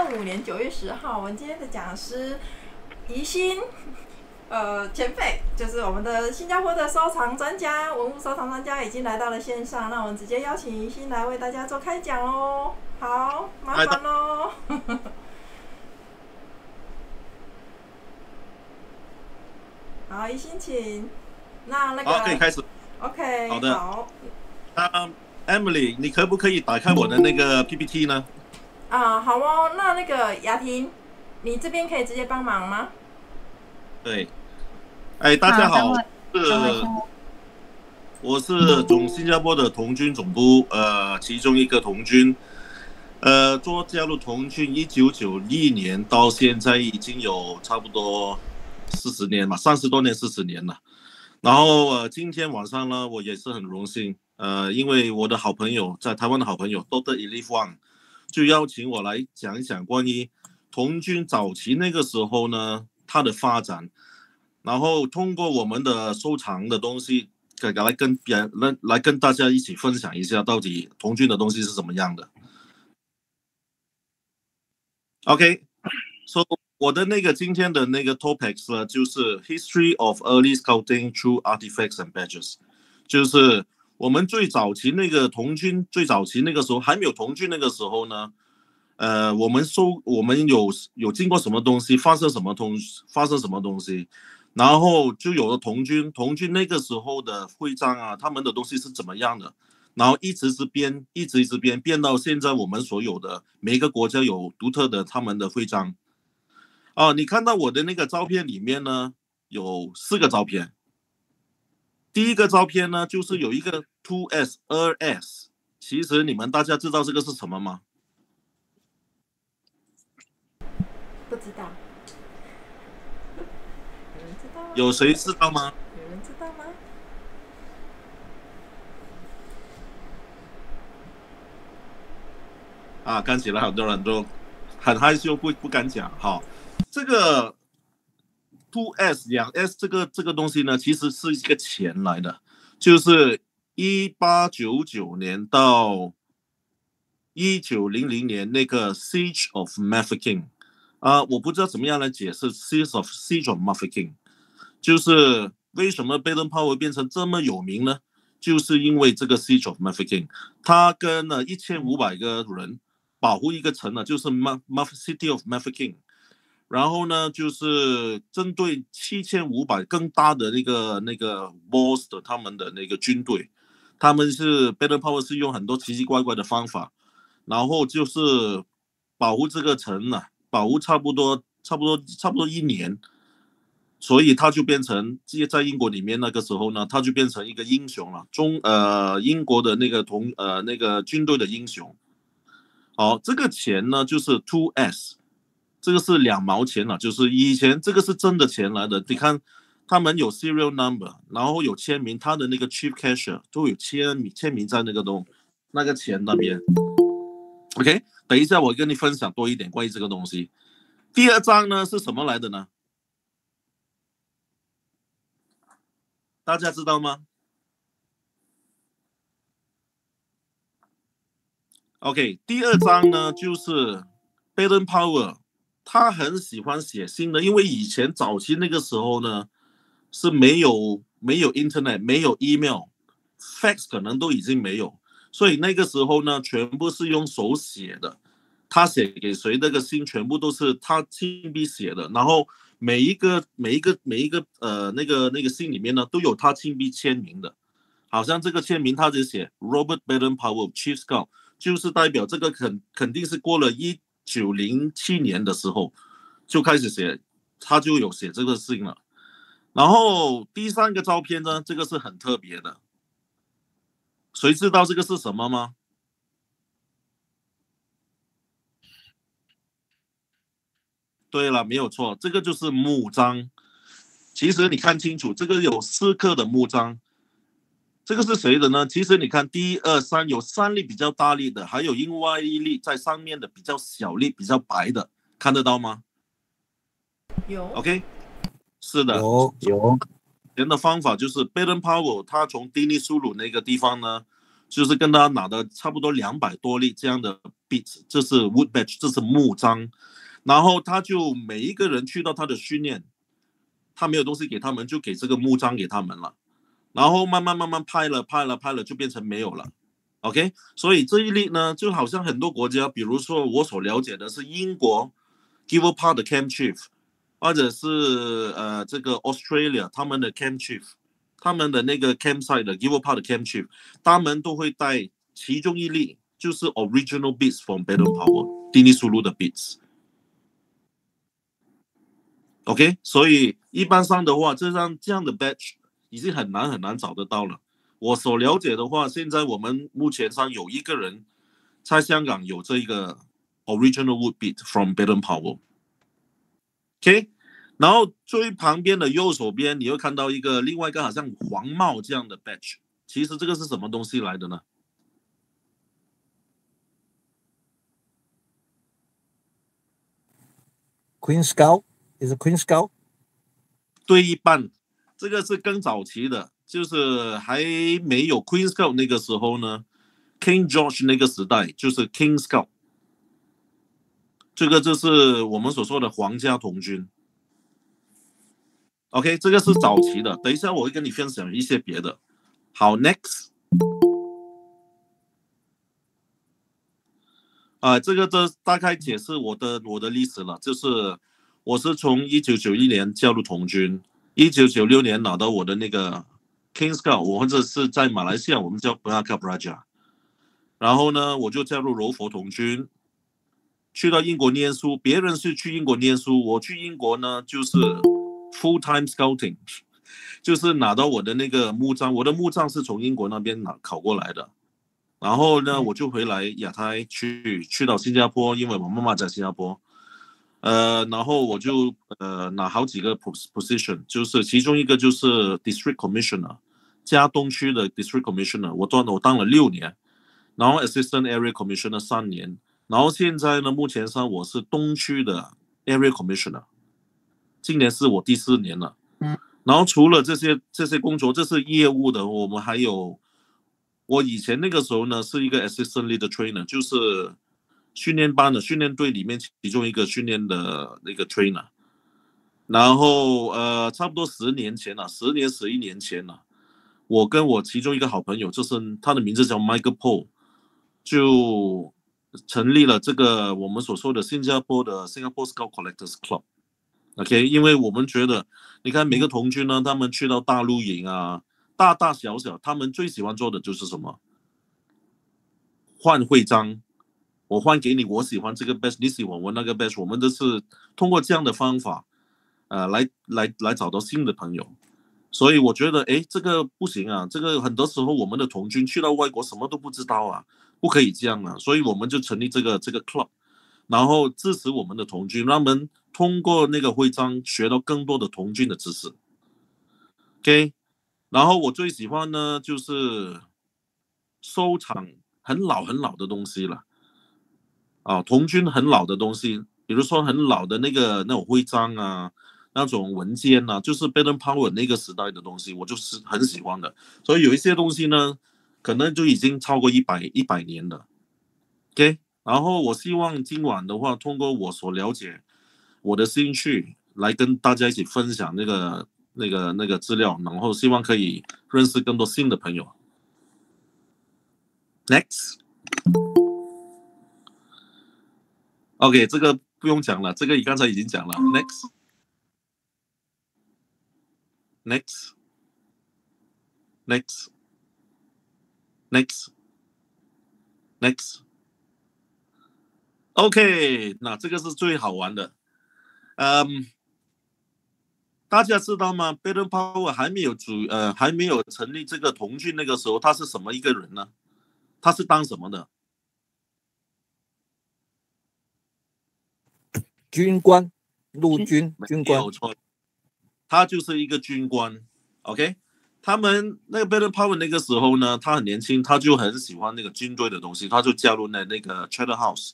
2025年9月10号，我们今天的讲师宜兴，前辈就是我们的新加坡的收藏专家，文物收藏专家已经来到了线上，那我们直接邀请宜兴来为大家做开讲哦。好，麻烦喽。好，宜兴请。那个好，可以开始。OK， 好的。好。Emily， 你可不可以打开我的那个 PPT 呢？好哦。那个雅婷，你这边可以直接帮忙吗？对。大家好，我是从新加坡的童军总部，其中一个童军，加入童军1991年到现在已经有差不多40年嘛，30多年40年了。然后今天晚上呢，我也是很荣幸，因为我的好朋友在台湾的好朋友 Dr. Elif Wang 就邀请我来讲一讲关于童军早期那个时候呢它的发展，然后通过我们的收藏的东西来跟大家一起分享一下到底童军的东西是怎么样的。OK，so我的那个今天的那个 topics 呢，就是 History of Early Scouting Through Artifacts and Badges， 就是我们最早期那个童军，最早期那个时候还没有童军那个时候呢，我们有经过什么东西，发生什么东西，然后就有了童军那个时候的徽章啊，他们的东西是怎么样的，然后一直编到现在我们所有的每个国家有独特的他们的徽章。你看到我的那个照片里面呢，有4个照片。第一个照片呢，就是有一个 2S 2S， 其实你们大家知道这个是什么吗？不知道。有人知道吗？有谁知道吗？有人知道吗？看起来很多人都很害羞，不敢讲。好，这个 2S 2S 这个东西呢，其实是一个钱来的，就是1899年到1900年那个 Siege of Mafeking， 我不知道怎么样来解释 Siege of Mafeking， 就是为什么 Baden-Powell 变成这么有名呢？就是因为这个 Siege of Mafeking， 他跟了1500个人保护一个城呢，就是 City of Mafeking。然后呢，就是针对7500更大的那个 boss 的他们的那个军队，他们是 Baden-Powell 是用很多奇奇怪怪的方法，然后就是保护这个城呢，保护差不多1年，所以他就变成在英国里面那个时候呢，他就变成一个英雄了，英国的那个军队的英雄。好，这个钱呢就是 2S。这个是2毛钱了，就是以前这个是真的钱来的。你看，他们有 serial number， 然后有签名，他的那个 chief cashier 都有签名在那个钱那边。OK， 等一下我跟你分享多一点关于这个东西。第2张呢是什么来的呢？大家知道吗 ？OK， 第2张呢就是 Baden-Powell。他很喜欢写信的，因为以前早期那个时候呢，是没有 internet， 没有 email，fax 可能都已经没有，所以那个时候呢，全部是用手写的。他写给谁那个信，全部都是他亲笔写的，然后每一个那个信里面呢，都有他亲笔签名的。好像这个签名他就写 Robert Baden-Powell Chief Scout， 就是代表这个肯定是过了1907年的时候就开始写，他就有写这个信了。然后第3个照片呢，这个是很特别的，谁知道这个是什么吗？对了，没有错，这个就是木章。其实你看清楚，这个有4克的木章。这个是谁的呢？其实你看1、2、3有3粒比较大粒的，还有另外1粒在上面的比较小粒、比较白的，看得到吗？有。OK， 是的，有。人的方法就是 Baden-Powell 他从丁尼苏鲁那个地方呢，就是跟他拿的差不多200多粒这样的 bits， 这是 wood badge， 这是木章。然后他就每一个人去到他的训练，他没有东西给他们，就给这个木章给他们了。然后慢慢拍了，就变成没有了。OK， 所以这一例呢，就好像很多国家，比如说我所了解的是英国 Giver Park 的 Camp Chief， 或者是这个 Australia 他们的 Camp Chief， 他们的那个 campsite 的 Giver Park 的 Camp Chief， 他们都会带其中一例，就是 Original Beats from Baden Powell Dini Sulu 的 Beats。OK， 所以一般上的话，这样的 badge 已经很难找得到了。我所了解的话，现在我们目前上有一个人在香港有这一个 Original Wood Beat from Baden Powell。OK， 然后最旁边的右手边，你会看到另外一个好像黄帽这样的 badge， 其实这个是什么东西来的呢？ Queen Scout is a Queen Scout。对一半，这个是更早期的，就是还没有 Queen Scout 那个时候呢 ，King George 那个时代就是 King Scout， 这个就是我们所说的皇家童军。OK， 这个是早期的，等一下我会跟你分享一些别的。好 ，Next， 这大概解释我的历史了，就是我是从1991年加入童军，1996年拿到我的那个 King Scout， 我或者是在马来西亚我们叫 Melaka Praja， 然后呢我就加入柔佛童军，去到英国念书，别人是去英国念书，我去英国呢就是 full time scouting， 就是拿到我的那个木章，我的木章是从英国那边考过来的。然后呢，我就回来亚太去到新加坡，因为我妈妈在新加坡。然后我就拿好几个 position， 就是其中一个就是 district commissioner， 加东区的 district commissioner， 我当了6年，然后 assistant area commissioner 3年，然后现在呢，目前上我是东区的 area commissioner， 今年是我第4年了。然后除了这些工作，这是业务的，我们还有。我以前那个时候呢，是一个 assistant leader trainer， 就是训练班的训练队里面其中一个训练的那个 trainer。然后差不多10年前了，10年11年前了，我跟我其中一个好朋友，就是他的名字叫 Michael Paul， 就成立了这个我们所说的新加坡的 Singapore Scout Collectors Club。OK， 因为我们觉得，你看每个童军呢，他们去到大陆营啊。大大小小，他们最喜欢做的就是什么？换徽章，我换给你，我喜欢这个 badge， 你喜欢我那个 badge， 我们都是通过这样的方法，来找到新的朋友。所以我觉得，这个不行啊，这个很多时候我们的童军去到外国什么都不知道啊，不可以这样啊，所以我们就成立这个 club， 然后支持我们的童军，让他们通过那个徽章学到更多的童军的知识。OK。然后我最喜欢呢，就是收藏很老的东西了，童军很老的东西，比如说很老的那种徽章啊，那种文件啊，就是 Baden Powell 那个时代的东西，我就是很喜欢的。所以有一些东西呢，可能就已经超过100年了。OK， 然后我希望今晚的话，通过我所了解我的兴趣，来跟大家一起分享那个资料，然后希望可以认识更多新的朋友。Next， OK， 这个不用讲了，这个刚才已经讲了。Next。OK， 那这个是最好玩的。大家知道吗 ？Baden Powell 还没有成立这个童军，那个时候他是什么一个人呢？他是当什么的？军官，陆军军官。没有错，他就是一个军官。OK， 他们那个 Baden Powell 那个时候呢，他很年轻，他就很喜欢那个军队的东西，他就加入那个 Chatham House。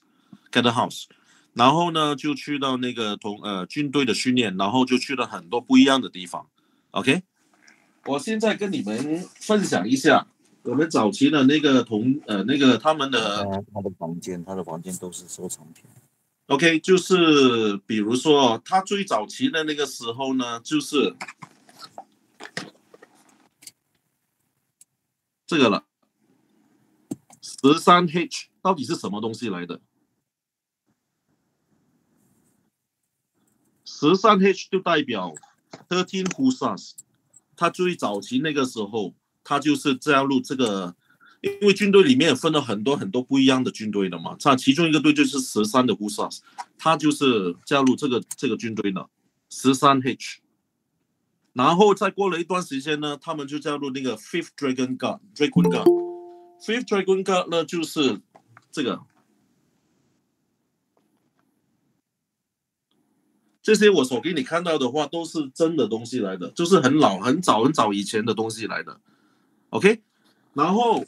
然后呢，就去到那个军队的训练，然后就去了很多不一样的地方。OK， 我现在跟你们分享一下我们早期的那个那个他们的他的房间都是收藏品。OK， 就是比如说他最早期的那个时候呢，就是这个了，13H 到底是什么东西来的？13H 就代表13 Hussars， 他最早期那个时候，他就是加入这个。因为军队里面分了很多不一样的军队的嘛，它其中一个队就是13的 Hussars， 他就是加入这个军队的13H， 然后再过了一段时间呢，他们就加入那个 5th Dragon Guard。5th Dragon Guard 呢就是这个，这些我所给你看到的话都是真的东西来的，就是很早以前的东西来的 ，OK， 然后。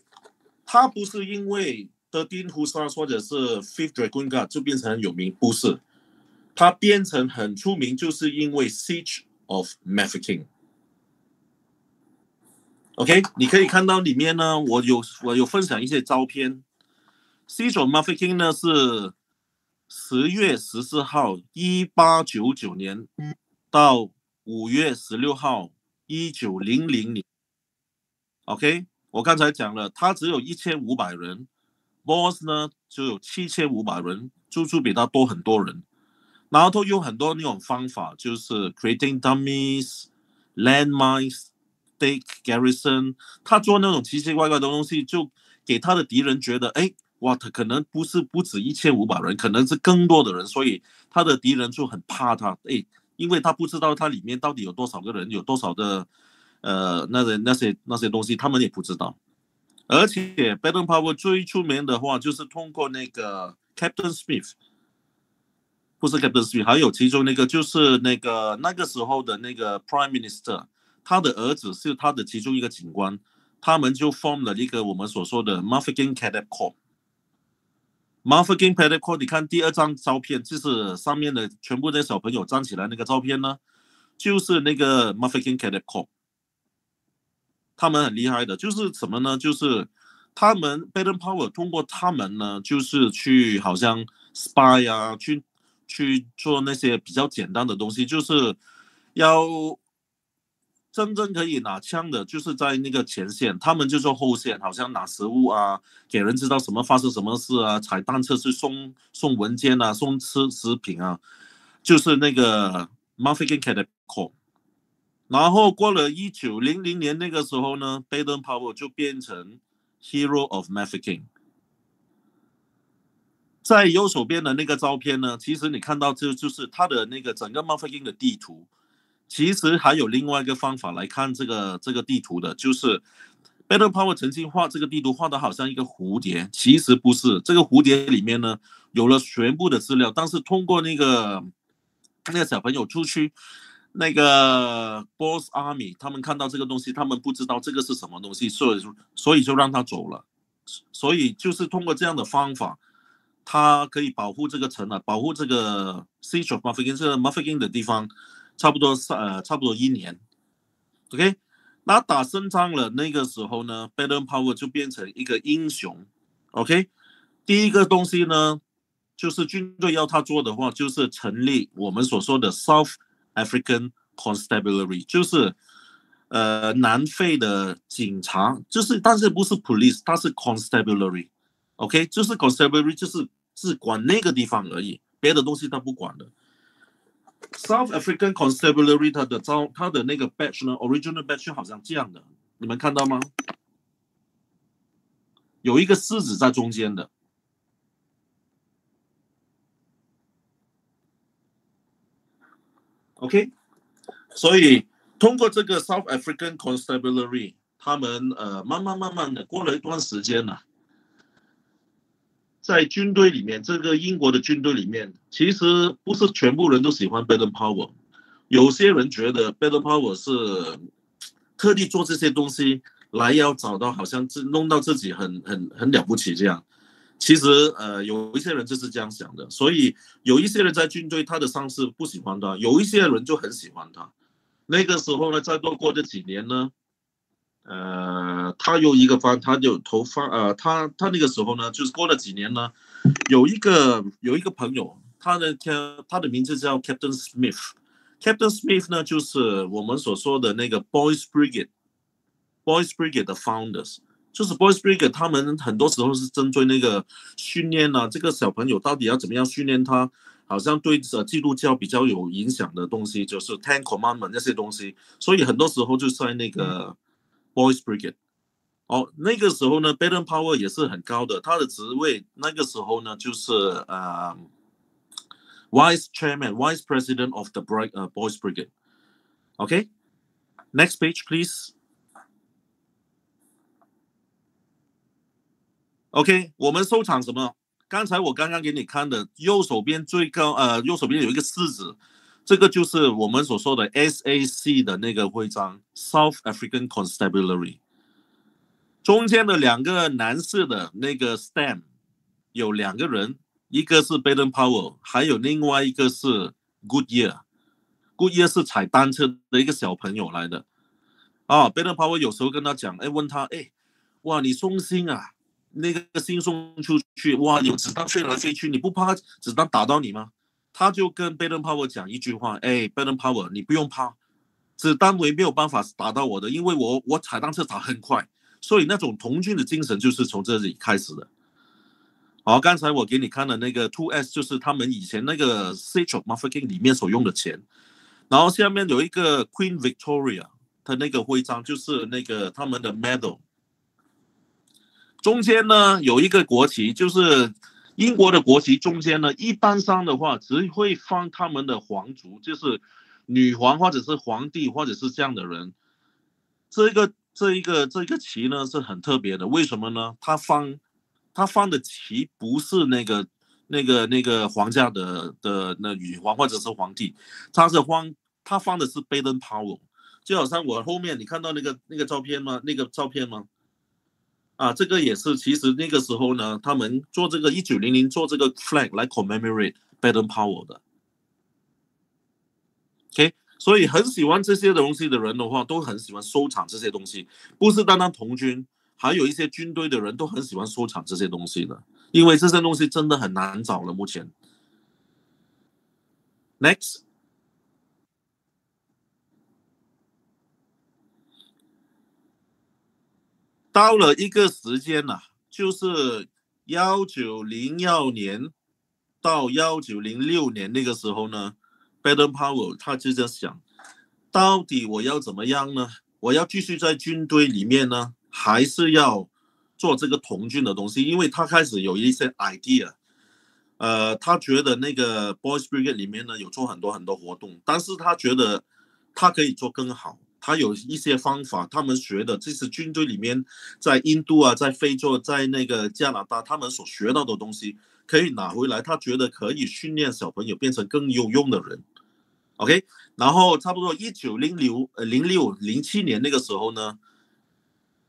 他不是因为13 Hussars 或者是 5th Dragon Guard 就变成很有名，不是，他变成很出名就是因为 Siege of Mafeking。OK， 你可以看到里面呢，我有分享一些照片。Siege of Mafeking 呢是10月14号1899年到5月16号1900年。OK。我刚才讲了，他只有1500人 ，Boss 呢就有7500人，足比他多很多人。然后他用很多那种方法，就是 creating dummies、landmines、stake garrison， 他做那种奇奇怪怪的东西，就给他的敌人觉得，哎，哇，他可能不止1500人，可能是更多的人，所以他的敌人就很怕他，哎，因为他不知道他里面到底有多少个人，有多少的。那些东西他们也不知道，而且 Baden-Powell 最出名的话就是通过那个 Captain Smith， 不是 Captain Smith， 还有其中那个就是那个时候的那个 Prime Minister， 他的儿子是他的其中一个警官，他们就 form 了一个我们所说的 Mafeking Cadet Corps。Mafeking Cadet Corps， 你看第二张照片，就是上面的全部的小朋友站起来那个照片呢，就是那个 Mafeking Cadet Corps。他们很厉害的，就是什么呢？就是他们 Baden-Powell 通过他们呢，就是去好像 spy 啊，去做那些比较简单的东西，就是要真正可以拿枪的，就是在那个前线，他们就做后线，好像拿食物啊，给人知道什么发生什么事啊，踩单车去送文件啊，送食品啊，就是那个 Mafeking Cadet Corps。然后过了1900年那个时候呢 ，Baden-Powell 就变成 Hero of Mafeking。在右手边的那个照片呢，其实你看到就是它的那个整个 Mafeking 的地图。其实还有另外一个方法来看这个地图的，就是 Baden-Powell 曾经画这个地图画的好像一个蝴蝶，其实不是。这个蝴蝶里面呢有了全部的资料，但是通过那个小朋友出去。那个 Boss Army 他们看到这个东西，他们不知道这个是什么东西，所以就让他走了。所以就是通过这样的方法，他可以保护这个城啊，保护这个 Siege of Mafeking 这个 Mafeking 的地方，差不多1年。OK， 那打胜仗了，那个时候呢 ，Baden-Powell 就变成一个英雄。OK， 第一个东西呢，就是军队要他做的话，就是成立我们所说的 South African Constabulary， 就是南非的警察，就是但是不是 police， 它是 constabulary，OK， 就是 constabulary 就是管那个地方而已，别的东西他不管的。South African Constabulary 它的那个 badge 呢 ，original badge 好像这样的，你们看到吗？有一个狮子在中间的。OK， 所以通过这个 South African Constabulary， 他们慢慢的过了一段时间了，在军队里面，这个英国的军队里面，其实不是全部人都喜欢 Baden-Powell， 有些人觉得 Baden-Powell 是特地做这些东西来要找到好像弄到自己很了不起这样。其实有一些人就是这样想的，所以有一些人在军队他的上司不喜欢他，有一些人就很喜欢他。那个时候呢，再多过这几年呢，他有一个他就投放他那个时候呢，就是过了几年呢，有一个朋友，他的名字叫 Captain Smith。Captain Smith 呢，就是我们所说的那个 Boys Brigade 的 founders。就是 Boys Brigade 他们很多时候是针对那个训练啊，这个小朋友到底要怎么样训练他，好像对基督教比较有影响的东西，就是 Ten Commandment 那些东西，所以很多时候就在那个 Boys Brigade。那个时候呢 Baden Powell 也是很高的，他的职位那个时候呢就是Vice President of the Boys Brigade。OK， next page please。OK， 我们收藏什么？刚才我刚刚给你看的右手边右手边有一个四指，这个就是我们所说的 SAC 的那个徽章 South African Constabulary。中间的两个男士的那个 stamp 有两个人，一个是 Baden Powell， 还有另外一个是 Goodyear。Goodyear 是踩单车的一个小朋友来的。Baden Powell 有时候跟他讲，问他，哇，你送信啊，那个信送出去，哇，有子弹飞来飞去，你不怕子弹打到你吗？他就跟 Baden Powell 讲一句话，Baden Powell 你不用怕，子弹没有办法打到我的，因为我踩单车踩很快。所以那种童军的精神就是从这里开始的。刚才我给你看的那个 2S 就是他们以前那个 Siege of Mafeking 里面所用的钱，然后下面有一个 Queen Victoria 的那个徽章，就是那个他们的 medal。中间呢有一个国旗，就是英国的国旗，中间呢一般上的话只会放他们的皇族，就是女皇或者是皇帝或者是这样的人。这一个旗呢是很特别的，为什么呢？他放的旗不是那个皇家的那女皇或者是皇帝，他放的是 Baden Powell。就好像我后面你看到那个照片吗？这个也是，其实那个时候呢，他们做这个1900做这个 flag 来 commemorate Baden Powell 的。OK。所以很喜欢这些东西的人的话，都很喜欢收藏这些东西，不是单单童军，还有一些军队的人都很喜欢收藏这些东西的，因为这些东西真的很难找了。目前 ，Next， 到了一个时间了，就是1901年到1906年那个时候呢。Baden Powell 他就在想，到底我要怎么样呢？我要继续在军队里面呢，还是要做这个童军的东西？因为他开始有一些 idea。他觉得那个 Boys Brigade 里面呢有做很多活动，但是他觉得他可以做更好。他有一些方法，他们学的这是军队里面在印度啊，在非洲，在那个加拿大，他们所学到的东西可以拿回来。他觉得可以训练小朋友变成更有用的人。OK， 然后差不多1906、07年那个时候呢，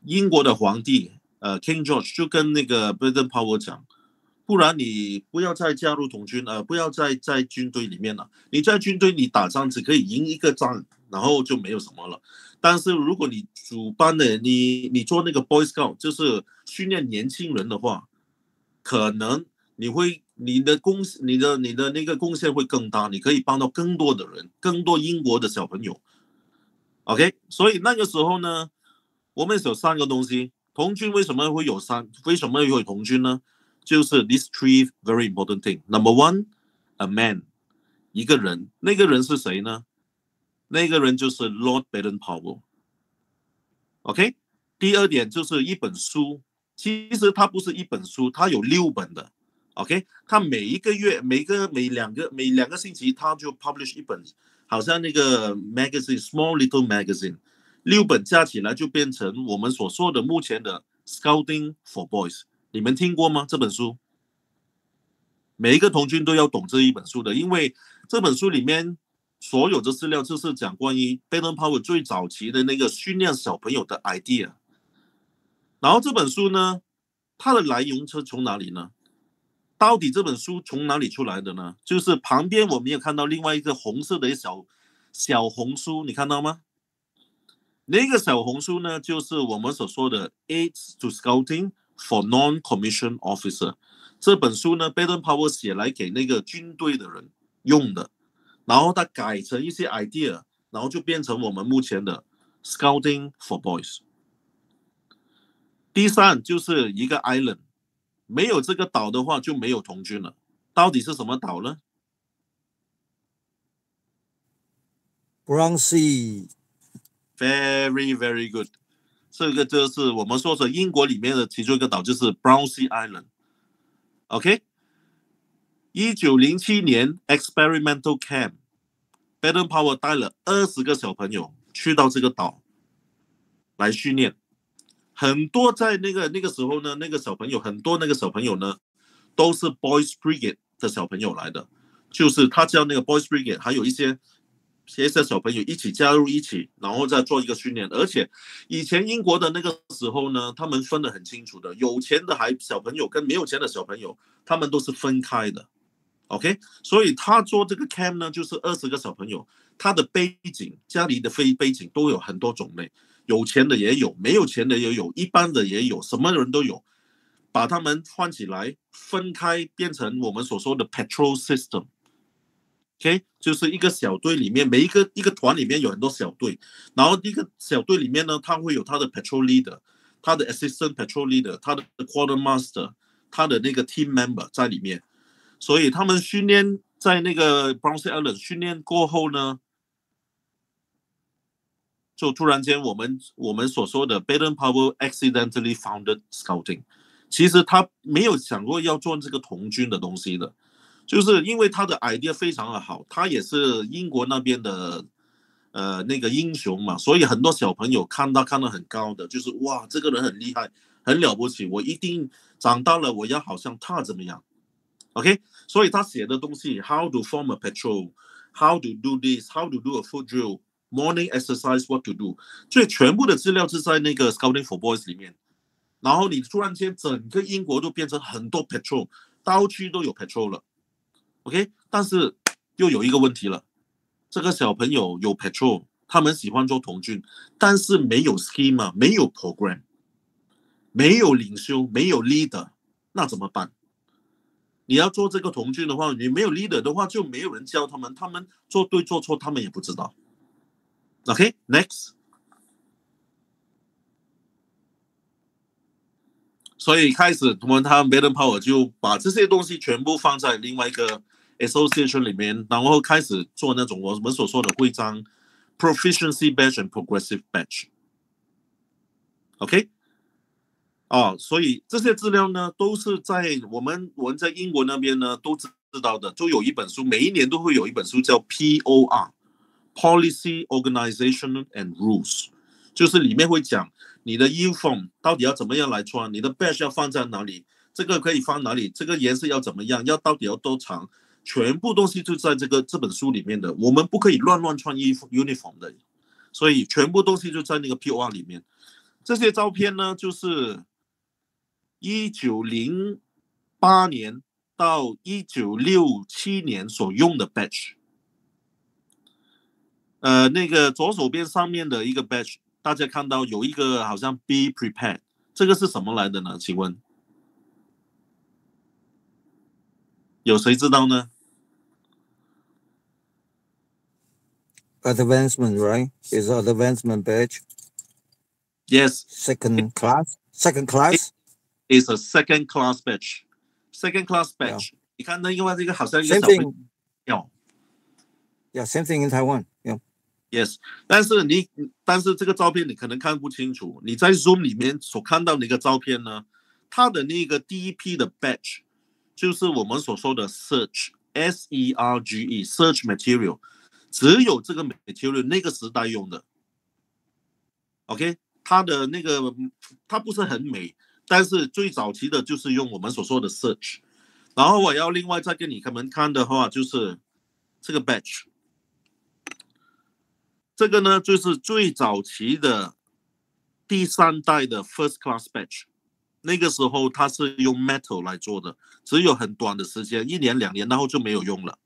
英国的皇帝King George 就跟那个 Baden Powell 讲，不然你不要再加入童军，不要再在军队里面了。你在军队你打仗只可以赢一个仗，然后就没有什么了。但是如果你主办的你做那个 Boy Scout， 就是训练年轻人的话，可能你的那个贡献会更大，你可以帮到更多的人，更多英国的小朋友。OK， 所以那个时候呢，我们有3个东西。童军为什么会有童军呢？就是 these 3 very important thing。Number 1， a man， 一个人。那个人是谁呢？那个人就是 Lord Baden Powell。OK， 第二点就是一本书。其实它不是一本书，它有6本的。OK， 他每一个月每两个星期他就 publish 一本，好像那个 magazine small little magazine， 6本加起来就变成我们所说的目前的 Scouting for Boys。你们听过吗？这本书每一个童军都要懂这一本书的，因为这本书里面所有的资料就是讲关于 Baden Powell 最早期的那个训练小朋友的 idea。然后这本书呢，它的来源是从哪里呢？到底这本书从哪里出来的呢？就是旁边我们有看到另外一个红色的小红书，你看到吗？那个小红书呢，就是我们所说的 Aids to Scouting for Non-Commissioned Officer 这本书呢 ，Baden-Powell 写来给那个军队的人用的，然后他改成一些 idea， 然后就变成我们目前的 Scouting for Boys。第三就是一个 island， 没有这个岛的话就没有童军了。到底是什么岛呢？ Brownsea Very, very good。这个就是我们说的英国里面的其中一个岛，就是 Brownsea Island。OK，1907年 Experimental Camp，Baden-Powell 带了20个小朋友去到这个岛来训练。很多在那个时候呢，那个小朋友很多那个小朋友呢，都是 Boys Brigade 的小朋友来的，就是他叫那个 Boys Brigade， 还有一些小朋友一起加入一起，然后再做一个训练。而且以前英国的那个时候呢，他们分得很清楚的，有钱的小朋友跟没有钱的小朋友，他们都是分开的。OK， 所以他做这个 camp 呢，就是20个小朋友，他的背景，家里的背景都有很多种类，有钱的也有，没有钱的也有，一般的也有，什么人都有，把他们换起来，分开变成我们所说的 patrol system。OK， 就是一个小队里面，每一个团里面有很多小队，然后一个小队里面呢，他会有他的 patrol leader， 他的 assistant patrol leader， 他的 quartermaster， 他的那个 team member 在里面。所以他们训练在那个 Brownsea Island 训练过后呢，就突然间我们所说的 Baden-Powell accidentally founded Scouting， 其实他没有想过要做这个童军的东西的，就是因为他的 idea 非常的好，他也是英国那边的那个英雄嘛，所以很多小朋友看到很高的，就是哇，这个人很厉害，很了不起，我一定长大了我要好像他怎么样。OK， 所以他写的东西 ，how to form a patrol， how to do this， how to do a foot drill，morning exercise what to do， 所以全部的资料是在那个 Scouting for Boys 里面。然后你突然间整个英国都变成很多 patrol， 到区都有 patrol 了。OK， 但是又有一个问题了，这个小朋友有 patrol， 他们喜欢做童军，但是没有 schema， 没有 program， 没有领袖，没有 leader， 那怎么办？你要做这个童军的话，你没有 leader 的话，就没有人教他们，他们做对做错，他们也不知道。OK， next。所以开始他们 Baden-Powell 就把这些东西全部放在另外一个 association 里面，然后开始做那种我们所说的徽章 Proficiency Badge and Progressive Badge。OK。所以这些资料呢，都是在我们在英国那边呢都知道的，就有一本书，每一年都会有一本书叫 POR Policy Organization and Rules， 就是里面会讲你的 uniform 到底要怎么样来穿，你的 badge 要放在哪里，这个可以放哪里，这个颜色要怎么样，到底要多长，全部东西就在这本书里面的。我们不可以乱穿uniform 的，所以全部东西就在那个 POR 里面。这些照片呢，就是1908年到1967年所用的 badge。那个左手边上面的一个 badge， 大家看到有一个好像 Be Prepared， 这个是什么来的呢？请问有谁知道呢？ Advancement, right? Is an advancement badge? Yes. Second class? Second class? It's a second class badge. Second class badge. 你看那个这个好像一个小朋友。Yeah, same thing in Taiwan. Yeah. Yes， 但是这个照片你可能看不清楚。你在 Zoom 里面所看到的一个照片呢，它的那个第一批的 badge 就是我们所说的 Search S-E-R-G-E Search Material， 只有这个 Material 那个时代用的。OK， 它的那个它不是很美，但是最早期的就是用我们所说的 Search。然后我要另外再给你们看的话，就是这个 badge。这个呢，就是最早期的第3代的 First Class Badge， 那个时候它是用 metal 来做的，只有很短的时间，1年2年，然后就没有用了。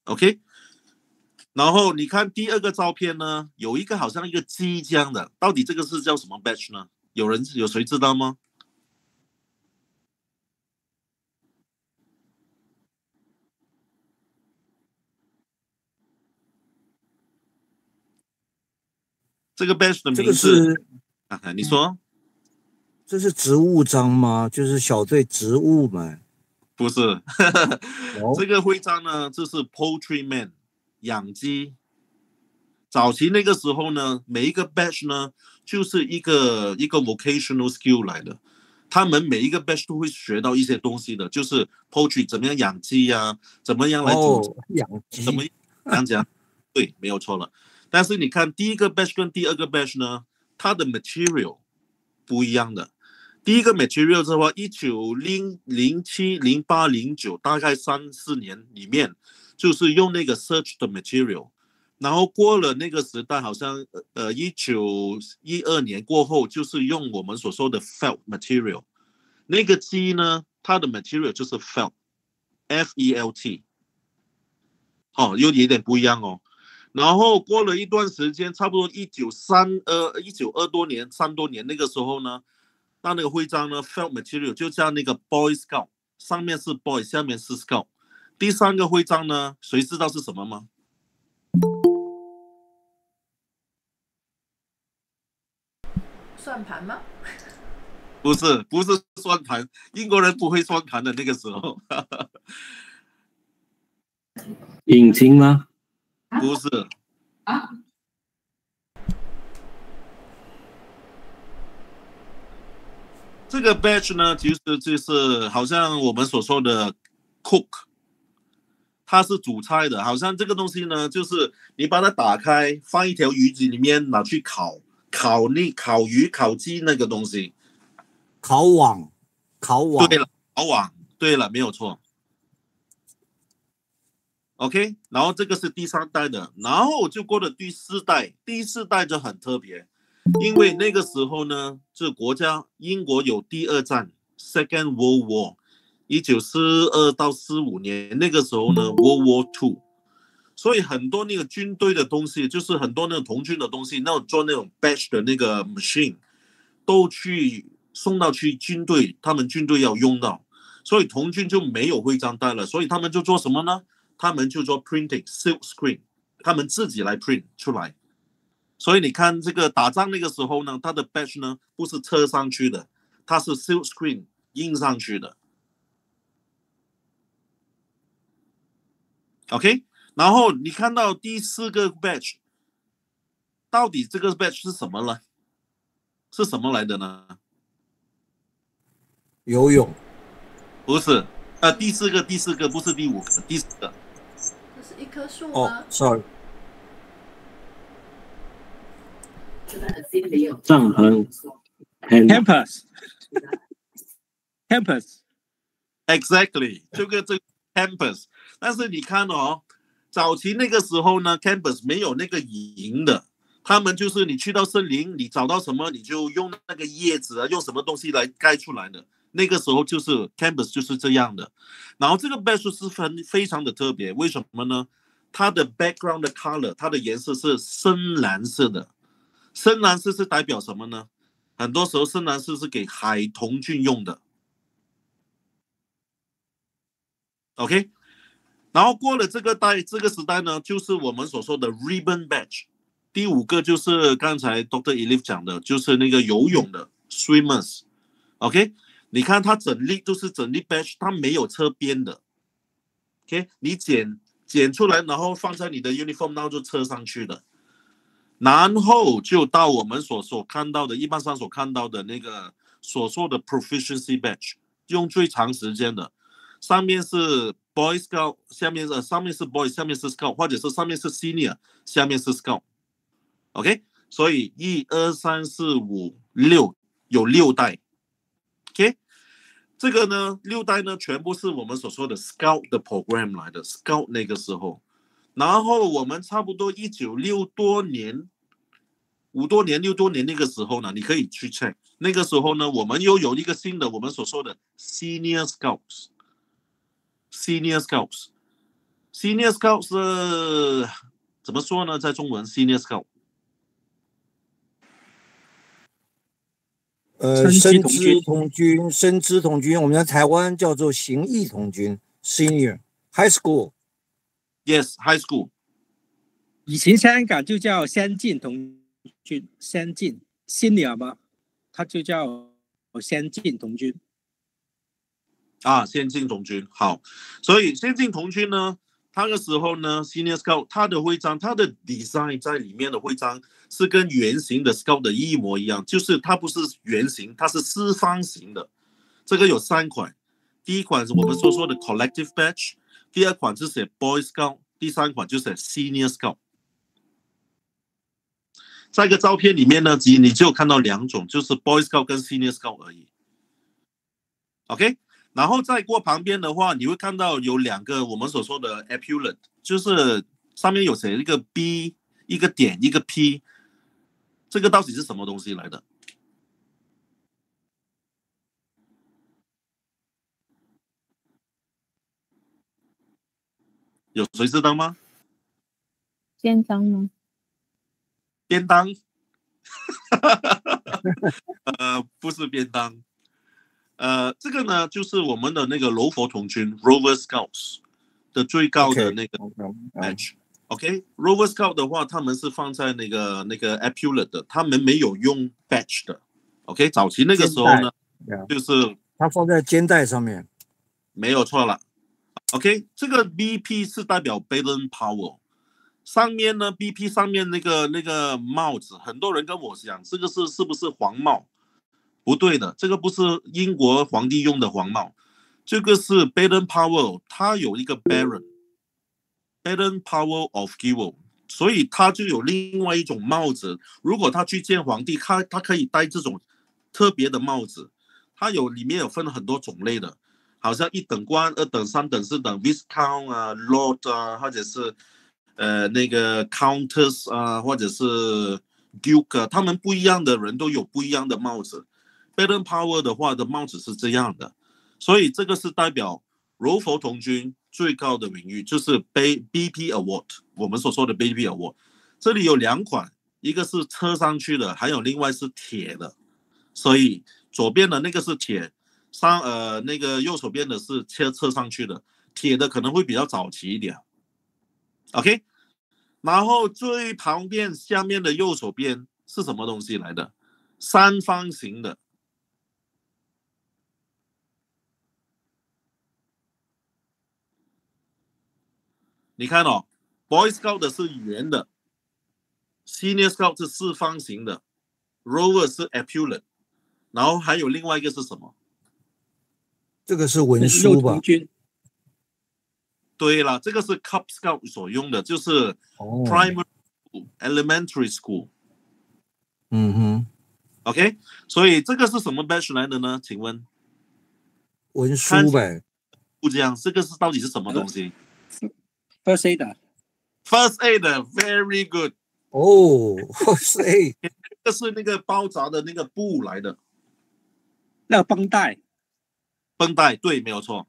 OK，然后你看第二个照片呢，有一个好像一个鸡这样的，到底这个是叫什么 batch 呢？有谁知道吗？这个 batch 的这个名字是你说这是植物章吗？就是小队植物们。不是？哦这个徽章呢，这是 Poultry Man 养鸡。早期那个时候呢，每一个 batch 呢，就是一个 vocational skill 来的。他们每一个 batch 都会学到一些东西的，就是 poultry 怎么样养鸡呀、怎么样来煮，养怎么鸡，讲，对，没有错了。但是你看第一个 batch 跟第二个 batch 呢，它的 material 不一样的。第一个 material 的话，1907、08、09，大概3、4年里面，就是用那个 search 的 material。然后过了那个时代，好像1912年过后，就是用我们所说的 felt material。那个鸡呢，它的 material 就是 felt，F-E-L-T，有一点不一样哦。然后过了一段时间，差不多1920多年那个时候呢，那个徽章呢 felt material 就像那个 Boy Scout， 上面是 Boy， 下面是 Scout。第三个徽章呢，谁知道是什么吗？算盘吗？不是算盘，英国人不会算盘的那个时候。引擎吗？不是这个 batch 呢，其实就是好像我们所说的 cook， 它是煮菜的。好像这个东西呢，就是你把它打开，放一条鱼子里面拿去烤鱼、烤鸡那个东西。烤网。对了，烤网，对了，没有错。OK， 然后这个是第3代的，然后就过了第4代，第4代就很特别，因为那个时候呢，这国家英国有第2战 Second World War， 1942到45年那个时候呢 World War II， 所以很多那个军队的东西，就是很多那个童军的东西，那种做那种 batch 的那个 machine， 都去送到去军队，他们军队要用到，所以童军就没有徽章带了，所以他们就做什么呢？他们就做 printing silk screen， 他们自己来 print 出来。所以你看这个打仗那个时候呢，它的 batch 呢不是车上去的，它是 silk screen 印上去的。OK， 然后你看到第4个 batch， 到底这个 batch 是什么呢？是什么来的呢？游泳。不是，第4个不是第5个，第4个。这是一棵树哦吗，sorry，帐篷 campus Exactly， 这个 campus， 但是你看哦，早期那个时候呢 ，campus 没有那个营的，他们就是你去到森林，你找到什么你就用那个叶子啊，用什么东西来盖出来的。那个时候就是 campus 就是这样的。然后这个 batch 是非常的特别，为什么呢？它的 background 的 color， 它的颜色是深蓝色的。深蓝色是代表什么呢？很多时候深蓝色是给海童军用的。OK， 然后过了这个时代呢，就是我们所说的 ribbon batch。第5个就是刚才 Dr. Elif 讲的，就是那个游泳的 swimmers。OK， 你看它整粒都是整粒 batch， 它没有侧边的。OK， 你剪出来，然后放在你的 uniform， 然后就车上去的。然后就到我们所看到的，一般上所看到的那个所说的 proficiency batch， 用最长时间的。上面是 Boy Scout， 上面是 Boy， 下面是 Scout， 或者是上面是 Senior， 下面是 Scout。OK， 所以1、2、3、4、5、6有6代。OK， 这个呢6代呢全部是我们所说的 Scout 的 program 来的 ，Scout 那个时候。然后我们差不多1956多年、5多年、6多年那个时候呢，你可以去 check。那个时候呢，我们又有一个新的我们所说的 Senior Scouts。Senior Scouts 是怎么说呢？在中文 Senior Scout。升资童军，我们在台湾叫做行义童军 ，Senior High School。Yes, High School。以前香港就叫先进童军，先进 Senior 嘛，它就叫先进童军。先进童军好，所以先进童军呢，他的时候呢 ，Senior Scout 他的徽章，他的 design 在里面的徽章是跟圆形的 Scout 的一模一样，就是它不是圆形，它是四方形的。这个有3款，第一款是我们所说的 Collective Badge， 第二款是写 Boy Scout， 第3款就是 Senior Scout。在一个照片里面呢，你就看到2种，就是 Boy Scout 跟 Senior Scout 而已。OK。然后再过旁边的话，你会看到有2个我们所说的 epaulette， 就是上面有写一个 B， 一个点，一个 P， 这个到底是什么东西来的？有谁知道吗？肩章吗？便当？不是便当。这个呢，就是我们的那个柔佛童军 Rover Scouts 的最高的那个 badge。OK，Rover Scout 的话，他们是放在那个 epaulette 的，他们没有用 badge 的。OK， 早期那个时候呢，就是它放在肩带上面，没有错了。OK， 这个 BP 是代表 Baden Powell， 上面呢 BP 上面那个帽子，很多人跟我讲这个是不是黄帽？不对的，这个不是英国皇帝用的黄帽，这个是 Baden Powell， 他有一个 Baron Baden Powell of Giwel， 所以他就有另外一种帽子。如果他去见皇帝，他可以戴这种特别的帽子。它里面有分很多种类的，好像1等官、2等、3等、4等 Viscount 啊、Lord 啊，或者是那个 Countess 啊，或者是 Duke 啊，他们不一样的人都有不一样的帽子。Baden Powell 的话的帽子是这样的，所以这个是代表柔佛童军最高的荣誉，就是 BP Award， 我们所说的 BP Award。这里有2款，一个是车上去的，还有另外是铁的。所以左边的那个是铁，那个右手边的是车上去的，铁的可能会比较早期一点。OK， 然后最旁边下面的右手边是什么东西来的？3方形的。你看哦 ，Boy Scout 的是圆的 ，Senior Scout 是4方形的 ，Rover 是 epaulette， 然后还有另外一个是什么？这个是文书吧？对了，这个是 Cub Scout 所用的，就是 Primary School、Elementary School。嗯哼 ，OK， 所以这个是什么 badge 来的呢？请问？文书呗。不这样，这个是到底是什么东西？First aid。First aid，very good。哦 ，First aid， 这是那个包扎的那个布来的。那个绷带。绷带，对，没有错。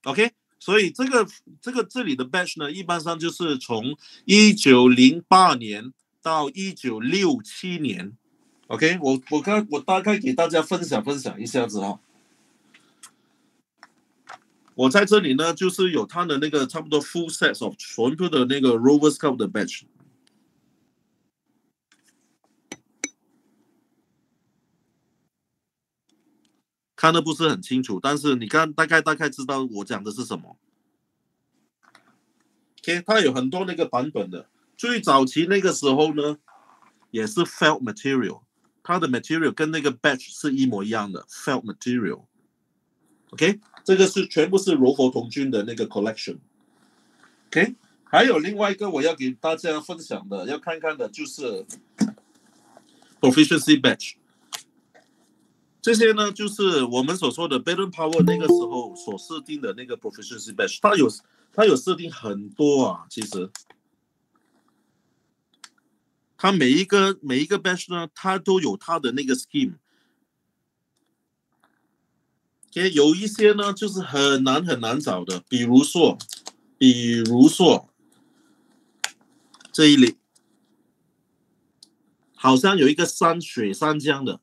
OK， 所以这里的 badge 呢，一般上就是从1908年到1967年。OK， 我大概给大家分享一下子哈。我在这里呢，就是有它的那个差不多 full sets of 全部的那个 Rover Scout 的 badge。看得不是很清楚，但是你看大概知道我讲的是什么。OK， 它有很多那个版本的。最早期那个时候呢，也是 felt material， 它的 material 跟那个 badge 是一模一样的 felt material。OK， 这个是全部是柔佛童军的那个 collection。OK， 还有另外一个我要给大家分享的，要看看的就是 proficiency badge。这些呢，就是我们所说的 Baden Powell 那个时候所设定的那个 proficiency badge， 它有设定很多啊，其实它每一个 badge 呢，它都有它的那个 scheme。Okay， 有一些呢就是很难找的，比如说比如说这一里，好像有一个雪山这样的。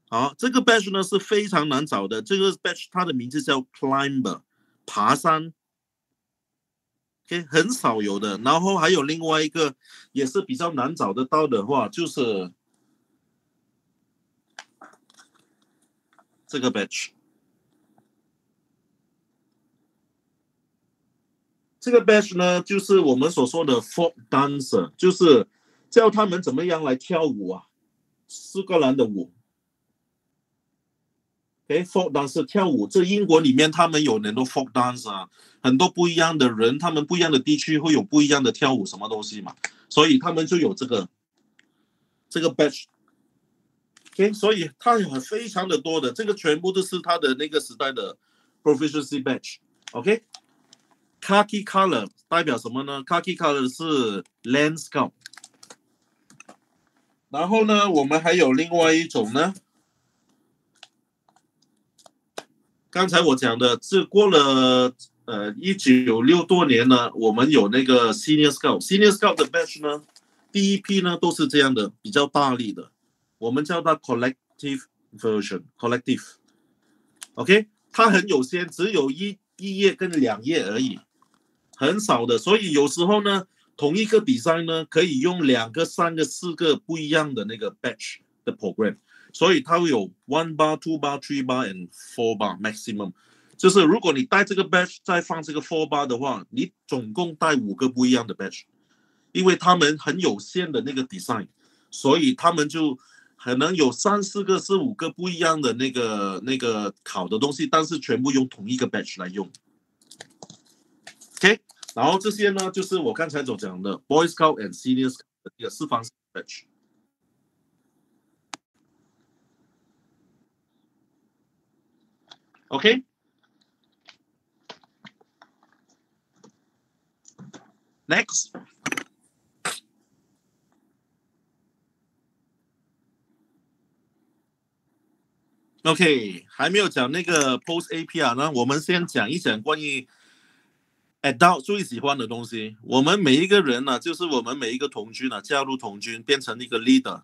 好，这个 batch 呢是非常难找的。这个 batch 它的名字叫 climber， 爬山。OK， 很少有的。然后还有另外一个也是比较难找得到的话，就是这个 batch。这个 batch 呢，就是我们所说的 folk dancer， 就是教他们怎么样来跳舞啊，苏格兰的舞。folk dance 跳舞，这英国里面他们有很多 folk dance 啊，很多不一样的人，他们不一样的地区会有不一样的跳舞什么东西嘛，所以他们就有这个 batch。所以它有非常的多的，这个全部都是他的那个时代的 proficiency batch。Khaki color 代表什么呢？ Khaki color 是 Land Scout。然后呢，我们还有另外一种呢。刚才我讲的，这过了1960多年呢，我们有那个 Senior Scout。Senior Scout 的 batch 呢，第一批呢都是这样的，比较大力的，我们叫它 Collective Version。Collective。OK， 它很有限，只有一页跟2页而已，很少的。所以有时候呢，同一个 design 呢，可以用2个、3个、4个不一样的那个 batch 的 program。所以它会有 1 bar、2 bar、3 bar and 4 bar maximum。就是如果你带这个 batch 再放这个4 bar 的话，你总共带5个不一样的 batch， 因为他们很有限的那个 design， 所以他们就可能有3、4个、4、5个不一样的那个考的东西，但是全部用同一个 batch 来用。OK， 然后这些呢，就是我刚才所讲的 Boy Scout and Senior Scout 的一个4方形 batch。OK，Next， OK， 还没有讲那个 Post APR 呢，我们先讲一讲关于 Adult 最喜欢的东西。我们每一个人呢，就是我们每一个童军呢，加入童军变成一个 leader，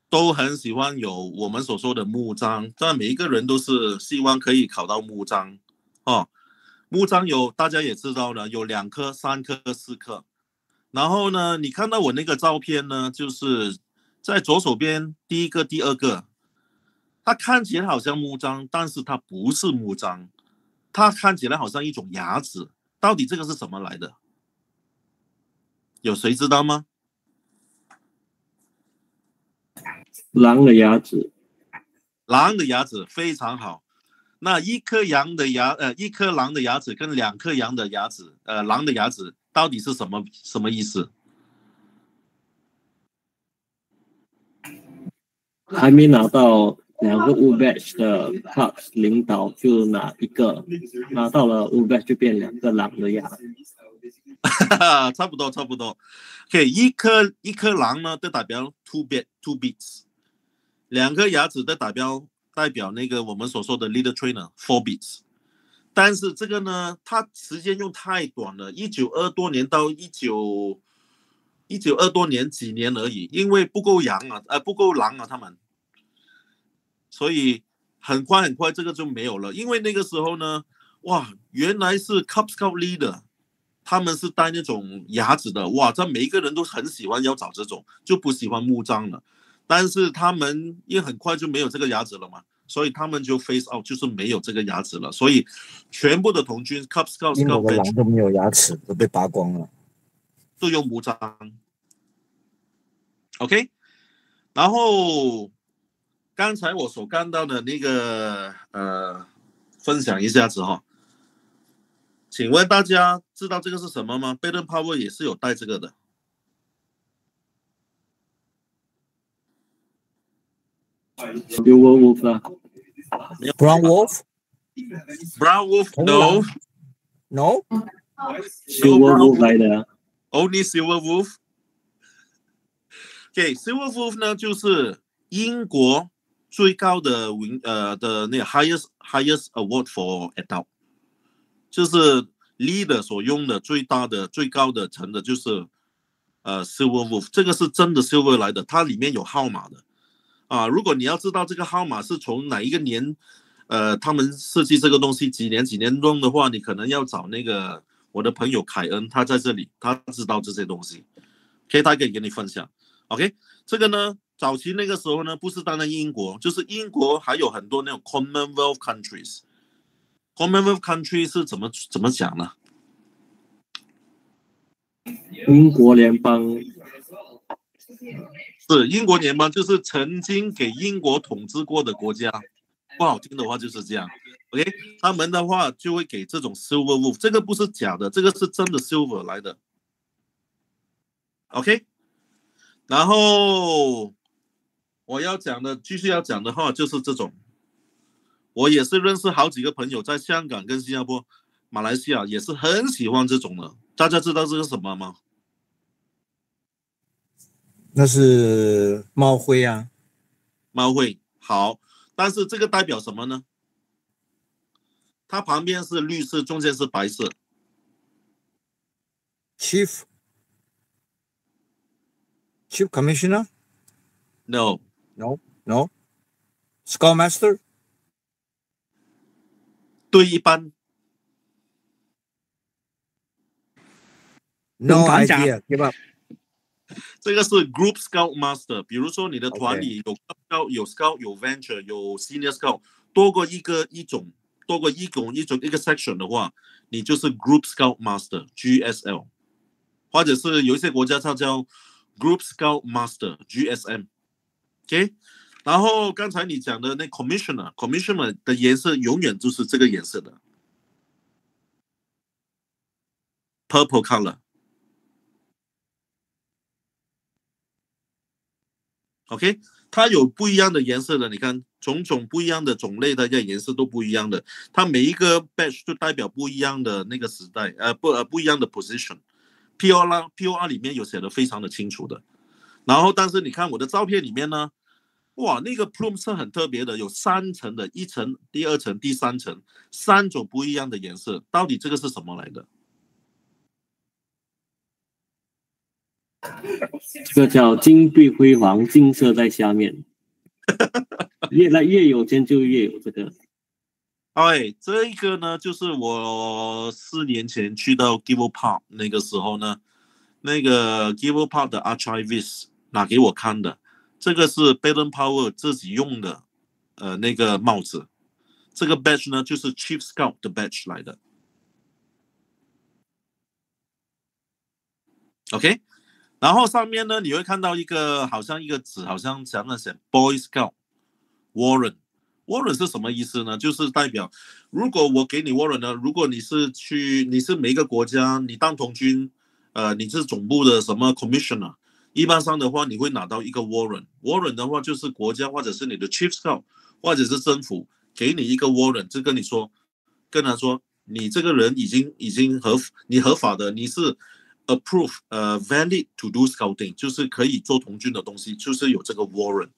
都很喜欢有我们所说的木章。但每一个人都是希望可以考到木章哦。木章有大家也知道了，有2颗、3颗、4颗。然后呢，你看到我那个照片呢，就是在左手边第一个、第2个，它看起来好像木章，但是它不是木章，它看起来好像一种牙齿。到底这个是什么来的？有谁知道吗？狼的牙齿。狼的牙齿非常好。那一颗狼的牙齿跟2颗狼的牙齿到底是什么意思？还没拿到2个 U batch 的 Cubs 领导就拿1个，拿到了 U batch 就变2个狼的牙。差不多。OK， 一颗狼呢，就代表 two beats， 2颗牙齿的代表那个我们所说的 leader trainer 4 beats。但是这个呢，它时间用太短了，1920多年到1920多年几年而已，因为不够狼啊他们，所以很快这个就没有了。因为那个时候呢，哇，原来是 Cub Scout leader， 他们是带那种牙齿的，哇，这每一个人都很喜欢要找这种，就不喜欢木章了。但是他们也很快就没有这个牙齿了嘛，所以他们就 face out， 就是没有这个牙齿了。所以全部的童军 Cub Scout 英国的狼都没有牙齿，都被拔光了，都用木章。OK， 然后刚才我所看到的那个分享一下子哈，请问大家知道这个是什么吗？ Baden Powell 也是有带这个的。Silver Wolf 啊 Brown Wolf Brown Wolf No Silver Wolf 来的。Only Silver Wolf。Silver Wolf 呢，就是英国最高的那个 highest award for adult， 就是 leader 所用的最高的层的就是silver wolf， 这个是真的 silver 来的，它里面有号码的啊。如果你要知道这个号码是从哪一个年他们设计这个东西几年弄的话，你可能要找那个我的朋友凯恩，他在这里，他知道这些东西，他可以跟你分享。OK， 这个呢，早期那个时候呢，不是单单英国，就是英国还有很多那种 Commonwealth countries。Commonwealth country 是怎么讲呢？英国联邦是英国联邦，就是曾经给英国统治过的国家。不好听的话就是这样 ，OK， 他们的话就会给这种 silver wolf， 这个不是假的，这个是真的 silver 来的 ，OK。然后我要讲的，继续要讲的话就是这种，我也是认识好几个朋友，在香港跟新加坡、马来西亚也是很喜欢这种的。大家知道这是什么吗？那是猫灰啊，猫灰，好。但是这个代表什么呢？它旁边是绿色，中间是白色。Chief Commissioner? No. Scoutmaster? 对一般。No idea. Give up. 这个是 Group Scout Master， 比如说你的团里有 Scout 有 Venture 有 Senior Scout， 多过一个 section 的话，你就是 Group Scout Master GSL， 或者是有一些国家它叫 Group Scout Master GSM。OK， 然后刚才你讲的那 Commissioner 的颜色永远就是这个颜色的 Purple color。OK， 它有不一样的颜色的，你看种种不一样的种类的颜色都不一样的，它每一个 badge 就代表不一样的那个时代，不一样的 position。POR 里面有写的非常的清楚的。然后但是你看我的照片里面呢，哇，那个 plume 是很特别的，有3层的，一层、第2层、第3层，3种不一样的颜色，到底这个是什么来的？这个叫金碧辉煌，金色在下面。越有钱就越有这个。哎，这一个呢，就是我4年前去到 Gilbert Park 那个时候呢，那个 Gilbert Park 的 archivist 拿给我看的，这个是 Baden-Powell 自己用的那个帽子，这个 badge 呢就是 Chief Scout 的 badge 来的。OK。然后上面呢，你会看到一个好像一个纸，好像讲那些 Boy Scout Warrant 是什么意思呢？就是代表，如果我给你 Warrant 呢，如果你是每一个国家，你当童军，你是总部的什么 Commissioner， 一般上的话，你会拿到一个 Warrant 的话，就是国家或者是你的 Chief Scout 或者是政府给你一个 Warrant， 就跟他说，你这个人已经你合法的，你是approve valid to do scouting， 就是可以做童军的东西，就是有这个 warrant。